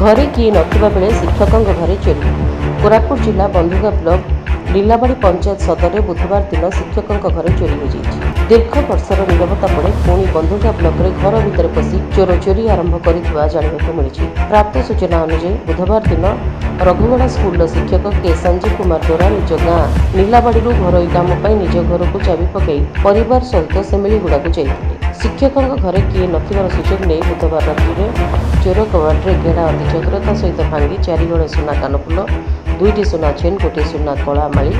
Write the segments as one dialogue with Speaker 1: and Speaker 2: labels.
Speaker 1: घरे किए नथिबा बेले शिक्षकଙ୍କ घरे चोरी। कोरापुट जिला बंधुगा ब्लॉक लीलाबाड़ी पंचायत सदर में बुधवार दिन शिक्षकଙ୍କ घरे चोरी हो जाइछि। दीर्घ वर्षर नीरवता पर पुणी बंधुगा ब्लॉक रे घर भितर पशि चोर चोरी आरंभ करथिबा जानिबाकु मिलिछि। प्राप्त सूचना अनुसार बुधवार दिन रघुगढ़ा स्कूल शिक्षक के संजीव कुमार द्वारा निज गाँ नीलाबाड़ी घरोई काम निज घर को चाबी पकई परिवार सहित सेमिलीगुड़ा को जाइथिले। शिक्षकों घरे किए नथिबार सुजोग नहीं बुधवार रात्रि चोर कबाटे घेरा अति चतुरता सहित भांगी 4 जोड़ सुना कानफुल 2टी सुना चेन 1 सुना कला माली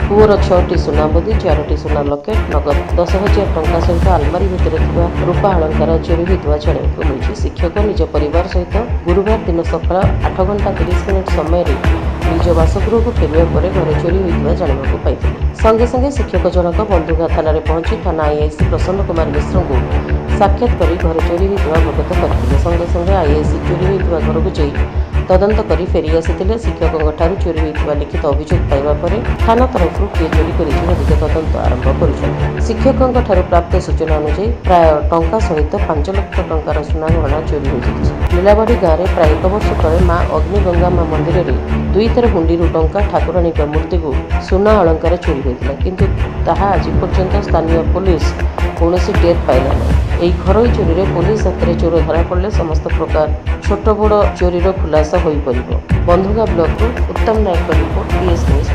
Speaker 1: पुअर 6टी सुना बदी 4टी सुना लकेट नगद 10,000 टंका सहित आलमारी भितर रूपा अलंकार चोरी होता जाना मिली। शिक्षक निज परिवार सहित गुरुवार दिन सकाल 8 घंटा 30 मिनिट समय निज बासगृह को फेरिया पर घर चोरी होता जाना पाई। संगे संगे शिक्षक जनक बंधुगा थाना पहुंची थाना आईआईसी प्रसन्न कुमार मिश्र को साक्षात कर घर चोरी होता अवगत करते। संगे संगे आईआईसी चोरी होता घर को जाई तदंत कर फेरी आसी शिक्षकों चोरी होता लिखित अभियोग पाइबा पर थाना तरफ किए चोरी कर तदंत आरंभ कर। शिक्षकों प्राप्त सूचना अनुसार प्राय टंका सहित 5 लाख टंकार सुना गहना चोरी हो जाइछि। नीलाबाड़ी गाँव में प्राय 1 वर्ष तले माँ अग्निगंगा माँ मंदिर में 2 थर हुंडी टंका ठाकुराणी मूर्ति को सुना अलंकार चोरी होता किंतु ताहा आज पर्यंत स्थानीय पुलिस कौन टेर पाइला नहीं। यही घरोई चोरी रे पुलिस हाथ में चोर धरा पड़े समस्त प्रकार छोट बड़ चोरीर खुलासा हो पार। बंधुगा ब्लॉक उत्तम नायक रिपोर्ट PS न्यूज।